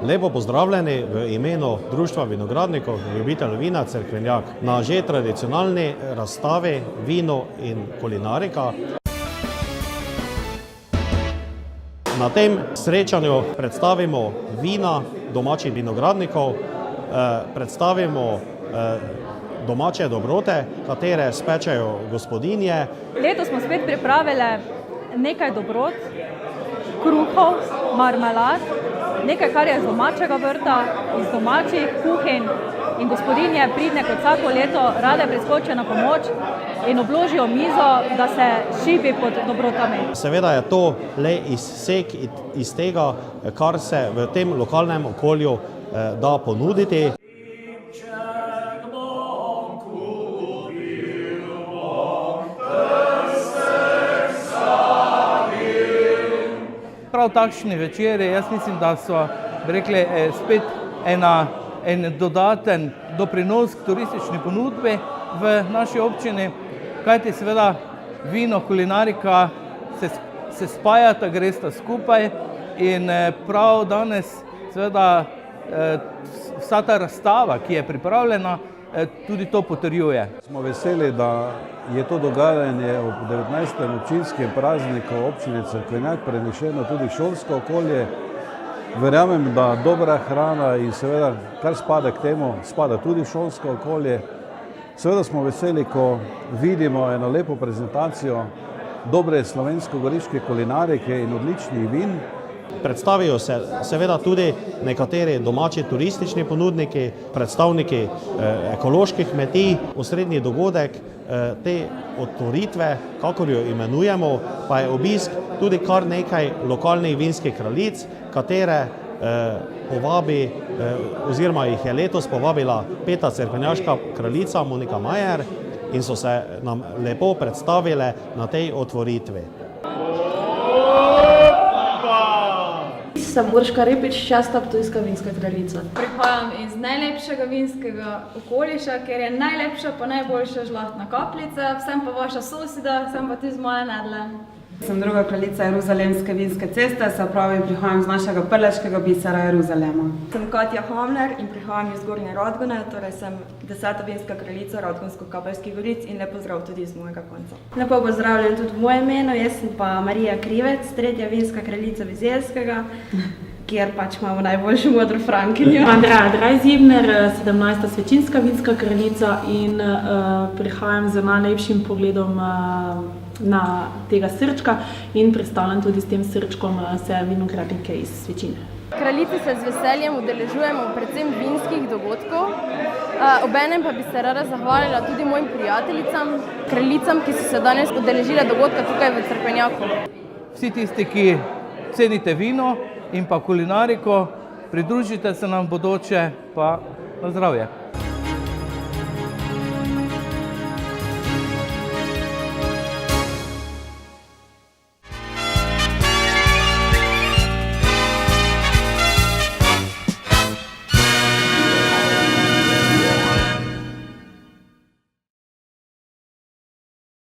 Lepo pozdravljeni v imenu Društva vinogradnikov in ljubiteljev vina Cerkvenjak na že tradicionalni razstavi Vino in kulinarika. Na tem srečanju predstavimo vina domačih vinogradnikov, predstavimo domače dobrote, katere spečejo gospodinje. Letos smo spet pripravili nekaj dobrot, kruhov, marmelad, nekaj, kar je iz domačega vrta, iz domačih kuhinj, in gospodinje pridne kot vsako leto rade priskočijo na pomoč in obložijo mizo, da se šibi pod dobrotami. Seveda je to le izsek iz tega, kar se v tem lokalnem okolju da ponuditi. Prav takšni večeri, jaz mislim, da so spet en dodaten doprinos k turistični ponudbi v naši občini, kajti seveda vino, kulinarika se spajata, gresta skupaj in prav danes seveda vsa ta razstava, ki je pripravljena, tudi to potrjuje. Smo veseli, da je to dogajanje ob 19. občinskem prazniku občine Cerkvenjak prenešeno tudi v šolsko okolje. Verjamem, da dobra hrana in seveda, kar spada k temu, spada tudi v šolsko okolje. Seveda smo veseli, ko vidimo eno lepo prezentacijo dobre slovensko-goriške kulinarike in odličnih vin. Predstavijo se seveda tudi nekateri domači turistični ponudniki, predstavniki ekoloških kmetij. Osrednji dogodek te otvoritve, kakor jo imenujemo, pa je obisk tudi kar nekaj lokalnih vinskih kraljic, katere povabi, oziroma jih je letos povabila peta cerkvenjaška kraljica Monika Majer in so se nam lepo predstavile na tej otvoritvi. Sem Urška Repič, 6. ptujska vinska kraljica. Prihajam iz najlepšega vinskega okoliša, ker je najlepša pa najboljša žlahtna kapljica, sem pa vaša soseda, sem pa tudi z moje Nedle. Sem druga kraljica Jeruzalemske vinske ceste, se pravi prihajam iz našega prleškega bisera Jeruzalema. Sem Katja Hamler in prihajam iz Zgornje Radgone, torej sem 10. vinska kraljica Radgonsko-Kabelskih goric in lep pozdrav tudi iz mojega konca. Lepo pozdravljen tudi v mojem imenu, jaz sem pa Marija Krivec, 3. vinska kraljica Bizeljskega, kjer pač imamo najboljšo modro frankinjo. Andreja Drajzibner, 17. svečinska vinska kraljica in prihajam z najlepšim pogledom na tega srčka in predstavljam tudi s tem srčkom vse vinogradnike iz Svečine. Kraljici se z veseljem udeležujemo predvsem vinskih dogodkov, obenem pa bi se rada zahvalila tudi mojim prijateljicam, kraljicam, ki so se danes udeležile dogodka tukaj v Cerkvenjaku. Vsi tisti, ki cenite vino in pa kulinariko, pridružite se nam bodoče, pa na zdravje.